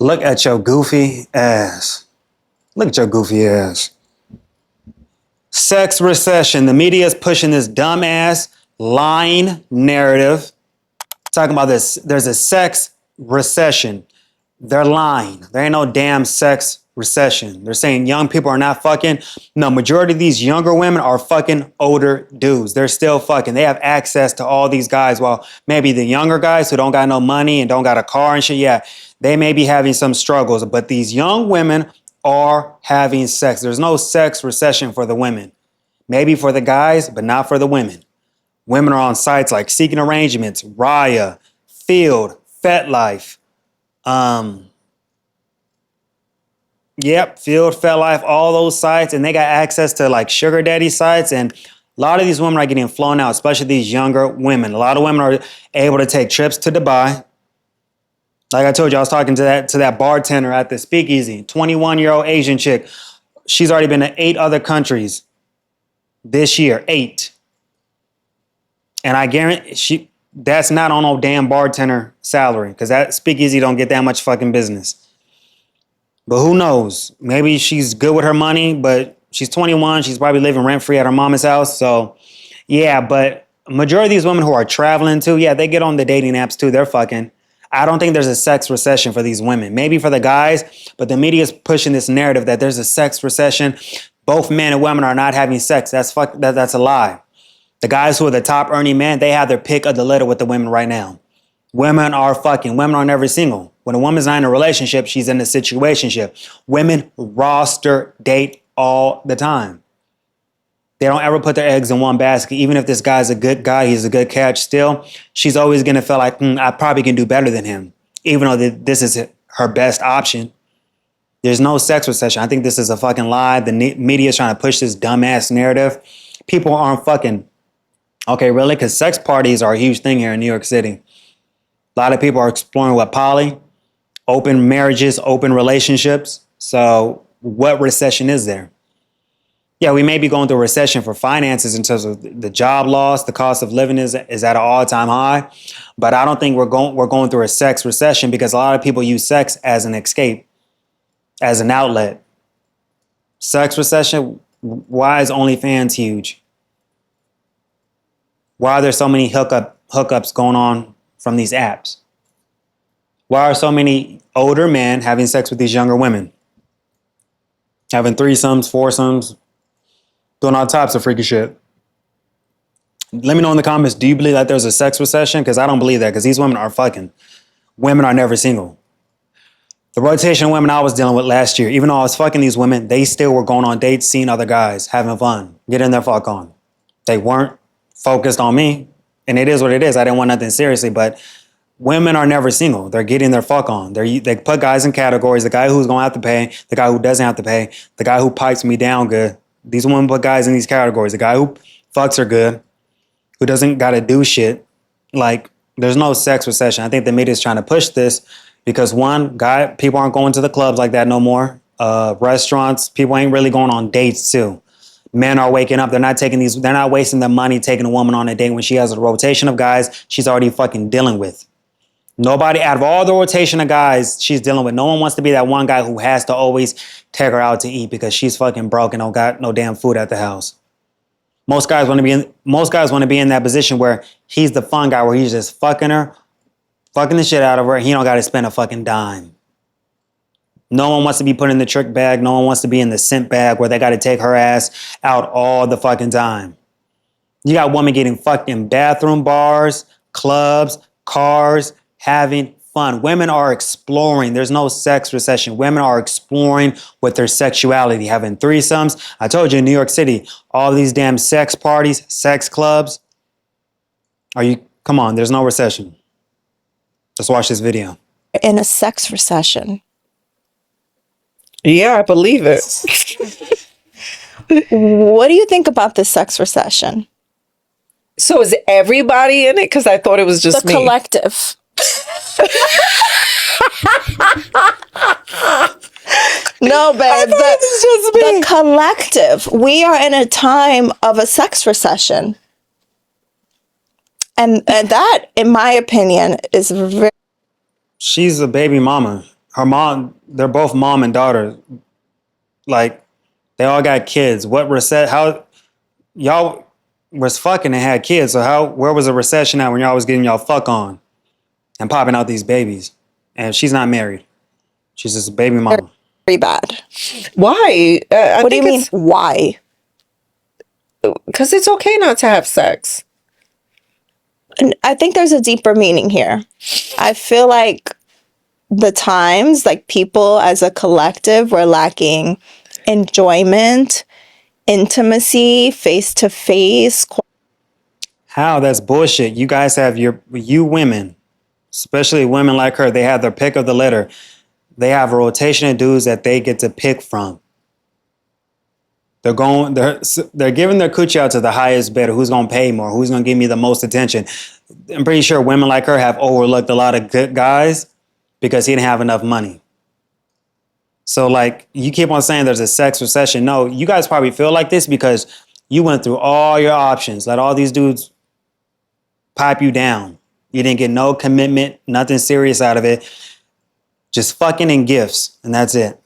Look at your goofy ass. Look at your goofy ass. Sex recession. The media is pushing this dumbass lying narrative. Talking about this. There's a sex recession. They're lying. There ain't no damn sex recession. They're saying young people are not fucking. No, majority of these younger women are fucking older dudes. They're still fucking. They have access to all these guys. While maybe the younger guys who don't got no money and don't got a car and shit, yeah, they may be having some struggles. But these young women are having sex. There's no sex recession for the women. Maybe for the guys, but not for the women. Women are on sites like Seeking Arrangements, Raya, Field, FetLife. Field, FetLife, all those sites, and they got access to like sugar daddy sites, and a lot of these women are getting flown out, especially these younger women. A lot of women are able to take trips to Dubai. Like I told you, I was talking to that bartender at the Speakeasy, 21-year-old Asian chick. She's already been to 8 other countries this year, 8. And I guarantee that's not on no damn bartender salary, because that Speakeasy don't get that much fucking business. But who knows? Maybe she's good with her money, but she's 21. She's probably living rent-free at her mama's house. So, yeah, but majority of these women who are traveling too, yeah, they get on the dating apps too. They're fucking. I don't think there's a sex recession for these women. Maybe for the guys, but the media is pushing this narrative that there's a sex recession. Both men and women are not having sex. That's a lie. The guys who are the top earning men, they have their pick of the litter with the women right now. Women are fucking. Women are never single. When a woman's not in a relationship, she's in a situationship. Women roster date all the time. They don't ever put their eggs in one basket. Even if this guy's a good guy, he's a good catch still, she's always going to feel like, I probably can do better than him, even though this is her best option. There's no sex recession. I think this is a fucking lie. The media is trying to push this dumbass narrative. People aren't fucking. Okay, really? Because sex parties are a huge thing here in New York City. A lot of people are exploring what poly, open marriages, open relationships. So what recession is there? Yeah, we may be going through a recession for finances in terms of the job loss. The cost of living is at an all-time high. But I don't think we're going through a sex recession, because a lot of people use sex as an escape, as an outlet. Sex recession, why is OnlyFans huge? Why are there so many hookups going on from these apps? Why are so many older men having sex with these younger women? Having threesomes, foursomes, doing all types of freaky shit. Let me know in the comments, do you believe that there's a sex recession? Because I don't believe that, because these women are fucking. Women are never single. The rotation of women I was dealing with last year, even though I was fucking these women, they still were going on dates, seeing other guys, having fun, getting their fuck on. They weren't focused on me, and it is what it is. I didn't want nothing seriously, but women are never single. They're getting their fuck on. They put guys in categories: the guy who's going to have to pay, the guy who doesn't have to pay, the guy who pipes me down good. These women put guys in these categories: the guy who fucks her good, who doesn't got to do shit. Like, there's no sex recession. I think the media is trying to push this because, one, people aren't going to the clubs like that no more. Restaurants, people ain't really going on dates too. Men are waking up. They're not wasting their money taking a woman on a date when she has a rotation of guys she's already fucking dealing with. Nobody, out of all the rotation of guys she's dealing with, no one wants to be that one guy who has to always take her out to eat because she's fucking broke and don't got no damn food at the house. Most guys want to be in that position where he's the fun guy, where he's just fucking the shit out of her, and he don't got to spend a fucking dime. No one wants to be put in the trick bag. No one wants to be in the simp bag where they got to take her ass out all the fucking time. You got women getting fucked in bathroom bars, clubs, cars, having fun. Women are exploring. There's no sex recession. Women are exploring with their sexuality, having threesomes. I told you, in New York City, all these damn sex parties, sex clubs. Come on, there's no recession. Let's watch this video. In a sex recession. Yeah, I believe it. What do you think about this sex recession? So is everybody in it? Because I thought it was just me. The collective. No, babe. The collective. We are in a time of a sex recession. And that, in my opinion, is very... She's a baby mama. her mom, they're both mom and daughter. Like, they all got kids. How y'all was fucking and had kids. So where was the recession at when y'all was getting y'all fuck on and popping out these babies? And she's not married. She's just a baby mama. Very bad. Why? What do you mean? Why? Because it's okay not to have sex. And I think there's a deeper meaning here. I feel like the times, like people as a collective, were lacking enjoyment, intimacy, face to face. How? That's bullshit. You guys have you women, especially women like her, they have their pick of the litter. They have a rotation of dudes that they get to pick from. They're giving their coochie out to the highest bidder. Who's going to pay more? Who's going to give me the most attention? I'm pretty sure women like her have overlooked a lot of good guys because he didn't have enough money. So, like, you keep on saying there's a sex recession. No, you guys probably feel like this because you went through all your options. Let all these dudes pipe you down. You didn't get no commitment, nothing serious out of it. Just fucking and gifts, and that's it.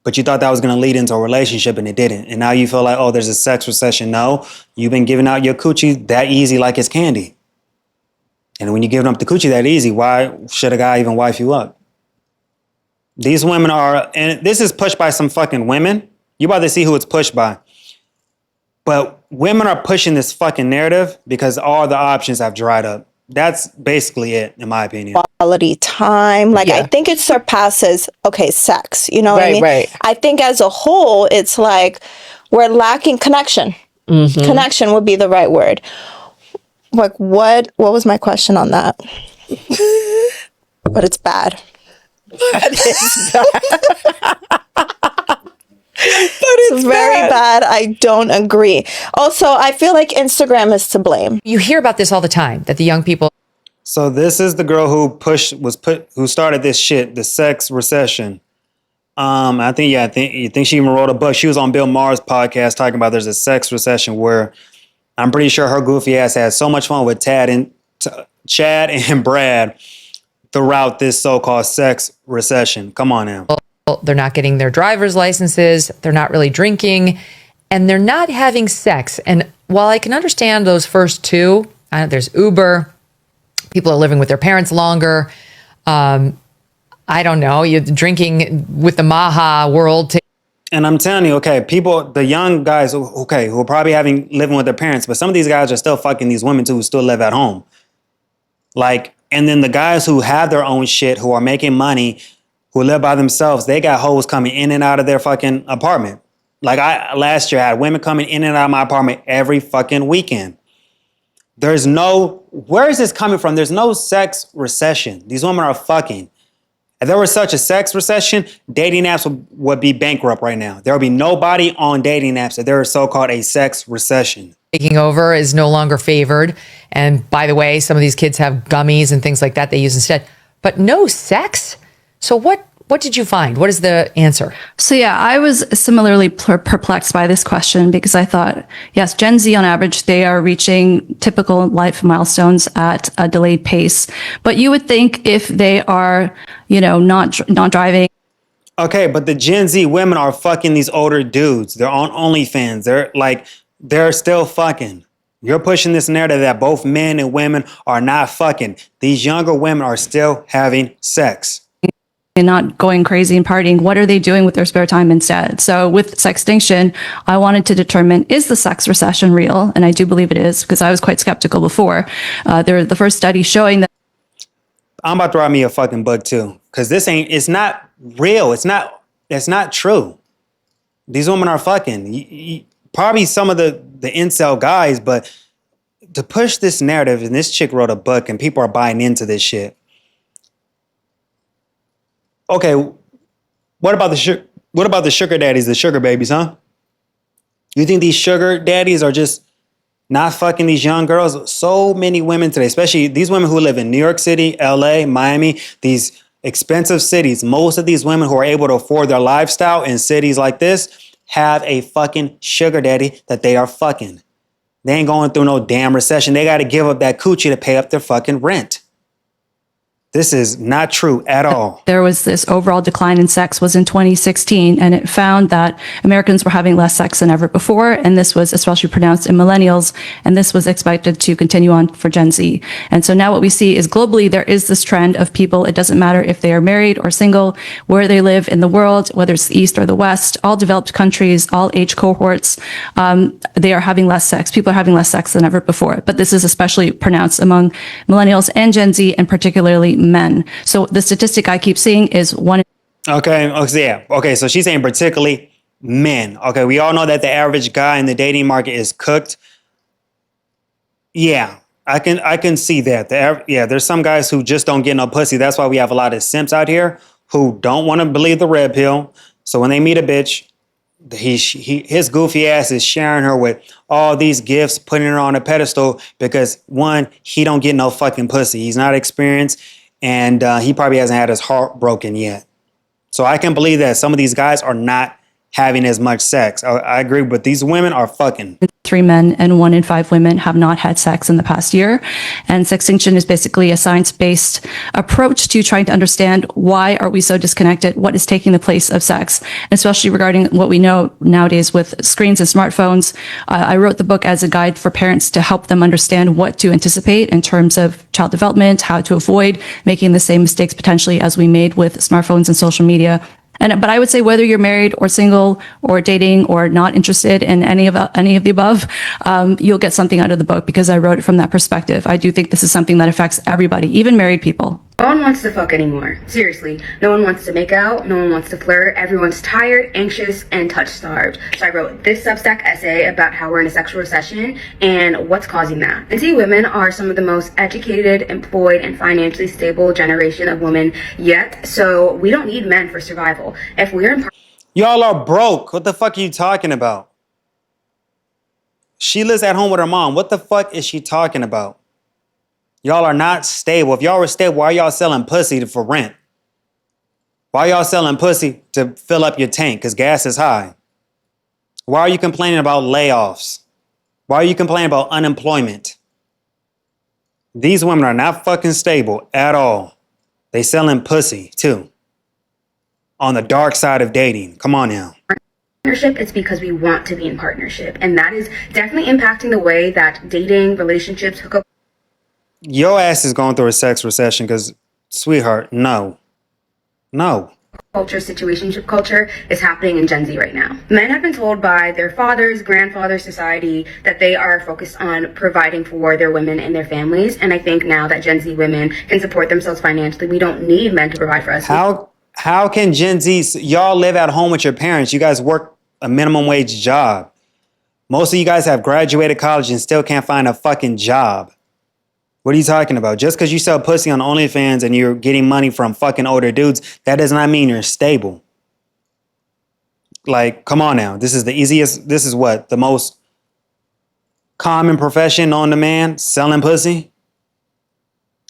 But you thought that was going to lead into a relationship, and it didn't. And now you feel like, oh, there's a sex recession. No, you've been giving out your coochie that easy like it's candy. And when you're giving up the coochie that easy, why should a guy even wife you up? These women are, and this is pushed by some fucking women. You're about to see who it's pushed by. But women are pushing this fucking narrative because all the options have dried up. That's basically it, in my opinion. Quality time. Like, I think it surpasses, sex. You know what I mean? Right. I think as a whole, it's like we're lacking connection. Mm-hmm. Connection would be the right word. Like, what was my question on that? But it's bad. It's very bad. I don't agree. Also, I feel like Instagram is to blame. You hear about this all the time, that the young people. So this is the girl who started this shit, the sex recession. I think she even wrote a book. She was on Bill Maher's podcast talking about there's a sex recession where I'm pretty sure her goofy ass had so much fun with Chad and Brad throughout this so-called sex recession. Come on now. They're not getting their driver's licenses. They're not really drinking, and they're not having sex. And while I can understand those first two, there's Uber. People are living with their parents longer. I don't know. You're drinking with the Maha world. And I'm telling you, the young guys, who are probably living with their parents, but some of these guys are still fucking these women too who still live at home. Like, and then the guys who have their own shit, who are making money, who live by themselves, they got hoes coming in and out of their fucking apartment. Like last year I had women coming in and out of my apartment every fucking weekend. Where is this coming from? There's no sex recession. These women are fucking. If there was such a sex recession, dating apps would be bankrupt right now. There would be nobody on dating apps if there is so-called a sex recession. Taking over is no longer favored. And by the way, some of these kids have gummies and things like that they use instead. But no sex? So what did you find? What is the answer? So yeah, I was similarly perplexed by this question because I thought, yes, Gen Z on average, they are reaching typical life milestones at a delayed pace. But you would think if they are, not driving. Okay, but the Gen Z women are fucking these older dudes. They're on OnlyFans. They're still fucking. You're pushing this narrative that both men and women are not fucking. These younger women are still having sex. And not going crazy and partying. What are they doing with their spare time instead? So with Sextinction, I wanted to determine, is the sex recession real? And I do believe it is, because I was quite skeptical before. The first study showing that. I'm about to write me a fucking book too, because it's not real. It's not true. These women are fucking. Probably some of the incel guys, but to push this narrative, and this chick wrote a book and people are buying into this shit. Okay, what about the sugar daddies, the sugar babies, huh? You think these sugar daddies are just not fucking these young girls? So many women today, especially these women who live in New York City, LA, Miami, these expensive cities. Most of these women who are able to afford their lifestyle in cities like this have a fucking sugar daddy that they are fucking. They ain't going through no damn recession. They got to give up that coochie to pay up their fucking rent. This is not true at all. There was this overall decline in sex was in 2016, and it found that Americans were having less sex than ever before, and this was especially pronounced in millennials, and this was expected to continue on for Gen Z. And so now what we see is globally there is this trend of people, it doesn't matter if they are married or single, where they live in the world, whether it's the East or the West, all developed countries, all age cohorts, they are having less sex. People are having less sex than ever before. But this is especially pronounced among millennials and Gen Z, and particularly men. So the statistic I keep seeing is one. Okay. Yeah. Okay. So she's saying particularly men. Okay. We all know that the average guy in the dating market is cooked. Yeah. I can see that. There's some guys who just don't get no pussy. That's why we have a lot of simps out here who don't want to believe the red pill. So when they meet a bitch, his goofy ass is sharing her with all these gifts, putting her on a pedestal because one, he don't get no fucking pussy. He's not experienced, and he probably hasn't had his heart broken yet. So I can believe that some of these guys are not having as much sex. I agree, but these women are fucking. 3 men and 1 in 5 women have not had sex in the past year. And sextinction is basically a science-based approach to trying to understand why are we so disconnected, what is taking the place of sex, especially regarding what we know nowadays with screens and smartphones. I wrote the book as a guide for parents to help them understand what to anticipate in terms of child development, how to avoid making the same mistakes potentially as we made with smartphones and social media. But I would say whether you're married or single or dating or not interested in any of the above, you'll get something out of the book because I wrote it from that perspective. I do think this is something that affects everybody, even married people. No one wants to fuck anymore. Seriously. No one wants to make out. No one wants to flirt. Everyone's tired, anxious, and touch-starved. So I wrote this Substack essay about how we're in a sexual recession and what's causing that. And see, women are some of the most educated, employed, and financially stable generation of women yet. So we don't need men for survival. If we're in... Y'all are broke. What the fuck are you talking about? She lives at home with her mom. What the fuck is she talking about? Y'all are not stable. If y'all were stable, why are y'all selling pussy for rent? Why are y'all selling pussy to fill up your tank? Because gas is high. Why are you complaining about layoffs? Why are you complaining about unemployment? These women are not fucking stable at all. They selling pussy too. On the dark side of dating. Come on now. Partnership, it's because we want to be in partnership. And that is definitely impacting the way that dating, relationships, hookup Your ass is going through a sex recession because, sweetheart, no. culture, situationship culture is happening in Gen Z right now. Men have been told by their fathers, grandfathers, society that they are focused on providing for their women and their families. And I think now that Gen Z women can support themselves financially, we don't need men to provide for us. How can Gen Z, y'all live at home with your parents? You guys work a minimum wage job. Most of you guys have graduated college and still can't find a fucking job. What are you talking about? Just because you sell pussy on OnlyFans and you're getting money from fucking older dudes, that does not mean you're stable. Like, come on now. This is the easiest. This is what? The most common profession known to man? Selling pussy?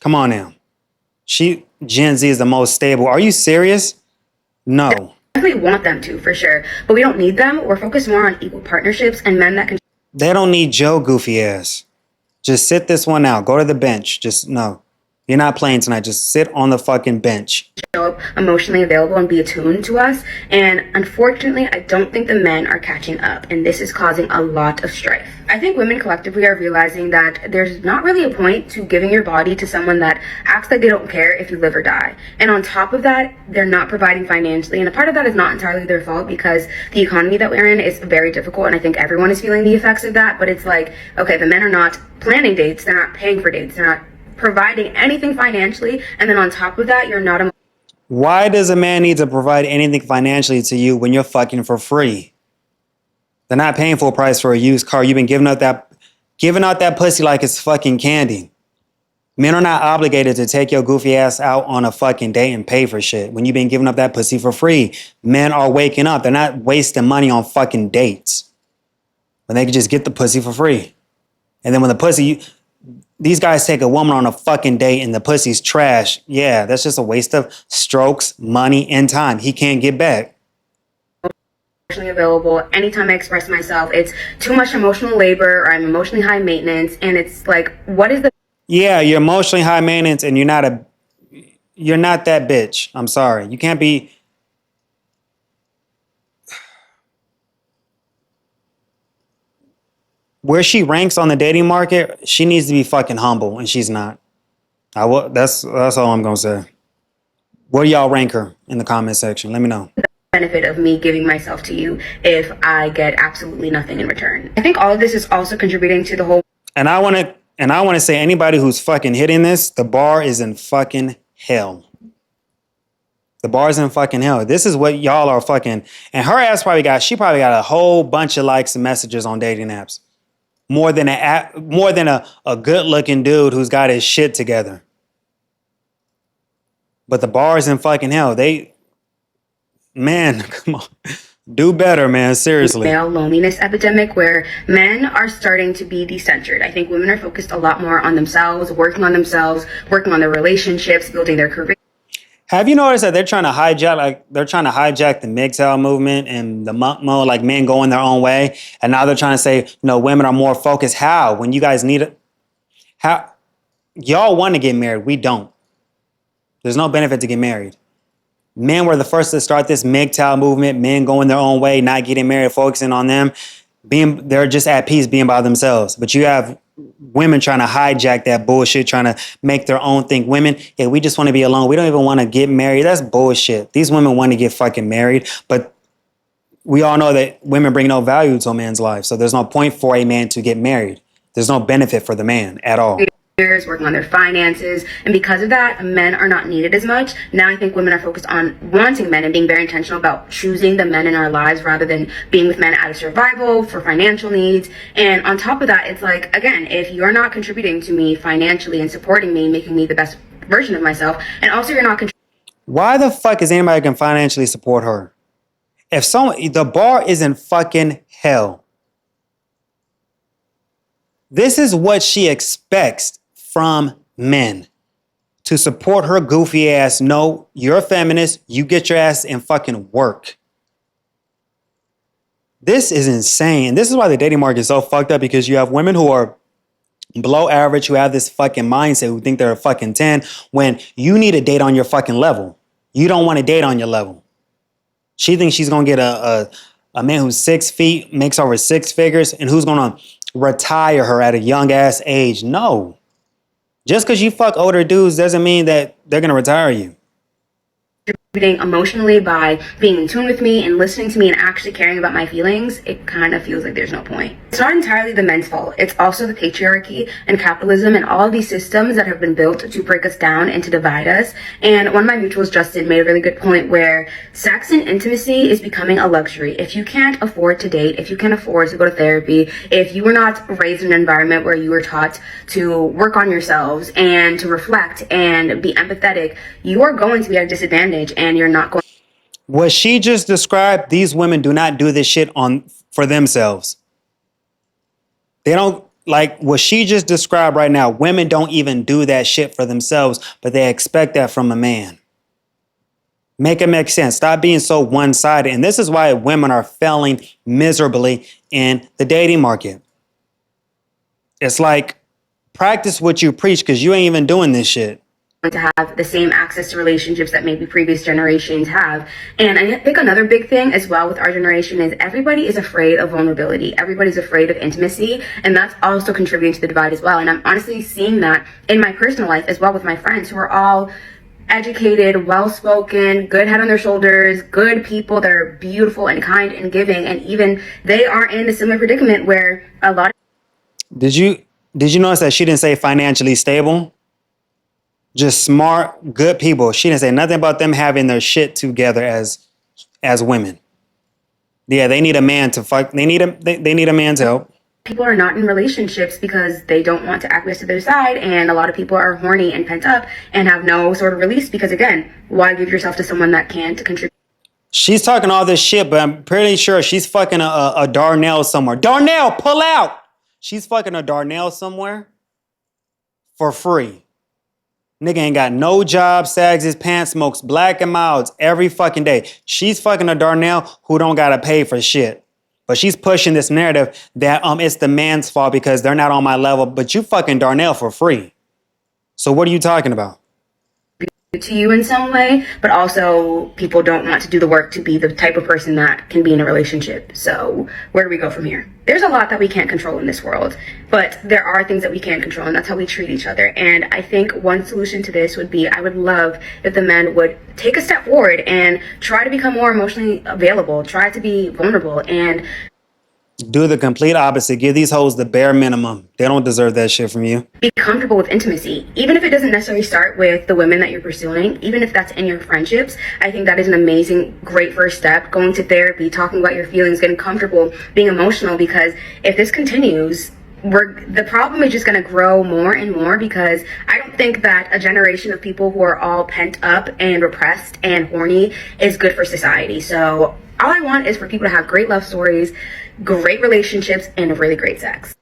Come on now. Gen Z is the most stable. Are you serious? No. We want them to, for sure. But we don't need them. We're focused more on equal partnerships and men that can They don't need Joe goofy ass. Just sit this one out. Go to the bench. No. You're not playing tonight. Just sit on the fucking bench. show up emotionally available and be attuned to us. And unfortunately, I don't think the men are catching up. And this is causing a lot of strife. I think women collectively are realizing that there's not really a point to giving your body to someone that acts like they don't care if you live or die. And on top of that, they're not providing financially. And a part of that is not entirely their fault because the economy that we're in is very difficult. And I think everyone is feeling the effects of that. But it's like, okay, the men are not planning dates. They're not paying for dates. They're not providing anything financially, and then on top of that, you're not. Why does a man need to provide anything financially to you when you're fucking for free? They're not paying full price for a used car. You've been giving out that pussy like it's fucking candy. Men are not obligated to take your goofy ass out on a fucking date and pay for shit when you've been giving up that pussy for free. Men are waking up. They're not wasting money on fucking dates when they can just get the pussy for free. And then when the pussy, these guys take a woman on a fucking date and the pussy's trash. Yeah, that's just a waste of strokes, money, and time. He can't get back. Emotionally available. Anytime I express myself, it's too much emotional labor or I'm emotionally high maintenance. And it's like, what is the... Yeah, you're emotionally high maintenance and you're not you're not that bitch. I'm sorry. You can't be. Where she ranks on the dating market, she needs to be fucking humble, and she's not. That's all I'm gonna say. Where do y'all rank her in the comment section? Let me know. Benefit of me giving myself to you if I get absolutely nothing in return. I think all of this is also contributing to the whole. And I wanna say anybody who's fucking hitting this, the bar is in fucking hell. The bar's in fucking hell. This is what y'all are fucking. And her ass she probably got a whole bunch of likes and messages on dating apps. More than a good looking dude who's got his shit together. But the bar's in fucking hell. Man, come on. Do better, man. Seriously. Male loneliness epidemic where men are starting to be decentered. I think women are focused a lot more on themselves, working on their relationships, building their career. Have you noticed that they're trying to hijack the MGTOW movement and the MUTMO, like men going their own way, and now they're trying to say, women are more focused. How? When you guys need it, how? Y'all want to get married, we don't. There's no benefit to get married. Men were the first to start this MGTOW movement. Men going their own way, not getting married, focusing on them, they're just at peace, being by themselves. But you have women trying to hijack that bullshit, trying to make their own thing. Women, yeah, we just want to be alone. We don't even want to get married. That's bullshit. These women want to get fucking married, but we all know that women bring no value to a man's life. So there's no point for a man to get married. There's no benefit for the man at all. Working on their finances, and because of that, men are not needed as much. Now I think women are focused on wanting men and being very intentional about choosing the men in our lives rather than being with men out of survival for financial needs. And on top of that, it's like, again, if you're not contributing to me financially and supporting me, making me the best version of myself, and also you're not why the fuck is anybody can financially support her? The bar is in fucking hell. This is what she expects from men, to support her goofy ass. No, you're a feminist. You get your ass and fucking work. This is insane. This is why the dating market is so fucked up, because you have women who are below average, who have this fucking mindset, who think they're a fucking 10, when you need a date on your fucking level. You don't want to date on your level. She thinks she's going to get a man who's 6 feet, makes over 6 figures, and who's going to retire her at a young ass age. No. Just because you fuck older dudes doesn't mean that they're going to retire you. Emotionally by being in tune with me and listening to me and actually caring about my feelings, it kind of feels like there's no point. It's not entirely the men's fault. It's also the patriarchy and capitalism and all of these systems that have been built to break us down and to divide us. And one of my mutuals, Justin, made a really good point where sex and intimacy is becoming a luxury. If you can't afford to date, if you can't afford to go to therapy, if you were not raised in an environment where you were taught to work on yourselves and to reflect and be empathetic, you are going to be at a disadvantage. And you're not going. What she just described, these women do not do this shit for themselves. They don't, like what she just described right now. Women don't even do that shit for themselves, but they expect that from a man. Make it make sense. Stop being so one-sided. And this is why women are failing miserably in the dating market. It's like, practice what you preach, because you ain't even doing this shit. To have the same access to relationships that maybe previous generations have. And I think another big thing as well with our generation is everybody is afraid of vulnerability. Everybody's afraid of intimacy. And that's also contributing to the divide as well. And I'm honestly seeing that in my personal life as well with my friends who are all educated, well-spoken, good head on their shoulders, good people that are beautiful and kind and giving. And even they are in a similar predicament where a lot of... Did you notice that she didn't say financially stable? Just smart, good people. She didn't say nothing about them having their shit together as women. Yeah, they need a man to fuck. They need a man to help. People are not in relationships because they don't want to acquiesce to their side, and a lot of people are horny and pent up and have no sort of release because, again, why give yourself to someone that can't contribute? She's talking all this shit, but I'm pretty sure she's fucking a Darnell somewhere. Darnell, pull out! She's fucking a Darnell somewhere for free. Nigga ain't got no job, sags his pants, smokes black and milds every fucking day. She's fucking a Darnell who don't gotta pay for shit. But she's pushing this narrative that it's the man's fault because they're not on my level. But you fucking Darnell for free. So what are you talking about? to you in some way, but also people don't want to do the work to be the type of person that can be in a relationship. So where do we go from here? There's a lot that we can't control in this world, but there are things that we can control, and that's how we treat each other. And I think one solution to this would be, I would love if the men would take a step forward and try to become more emotionally available, try to be vulnerable, and Do the complete opposite. Give these hoes the bare minimum. They don't deserve that shit from you. be comfortable with intimacy. Even if it doesn't necessarily start with the women that you're pursuing, even if that's in your friendships, I think that is an amazing, great first step. Going to therapy, talking about your feelings, getting comfortable, being emotional, because if this continues, the problem is just going to grow more and more, because I don't think that a generation of people who are all pent up and repressed and horny is good for society. So all I want is for people to have great love stories, great relationships, and really great sex.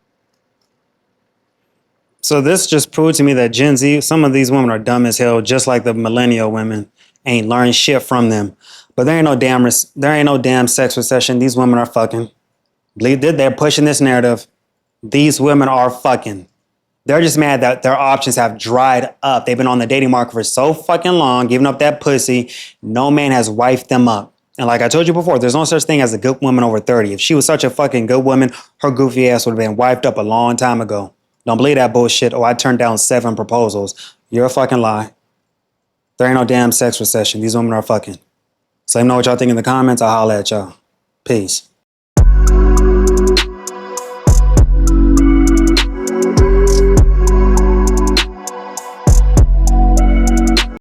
So this just proved to me that Gen Z, some of these women are dumb as hell, just like the millennial women. Ain't learned shit from them. But there ain't no damn sex recession. These women are fucking. They're pushing this narrative. These women are fucking. They're just mad that their options have dried up. They've been on the dating market for so fucking long, giving up that pussy. No man has wifed them up. And like I told you before, there's no such thing as a good woman over 30. If she was such a fucking good woman, her goofy ass would have been wiped up a long time ago. Don't believe that bullshit. Oh, I turned down 7 proposals. You're a fucking lie. There ain't no damn sex recession. These women are fucking. So let me know what y'all think in the comments. I'll holler at y'all. Peace.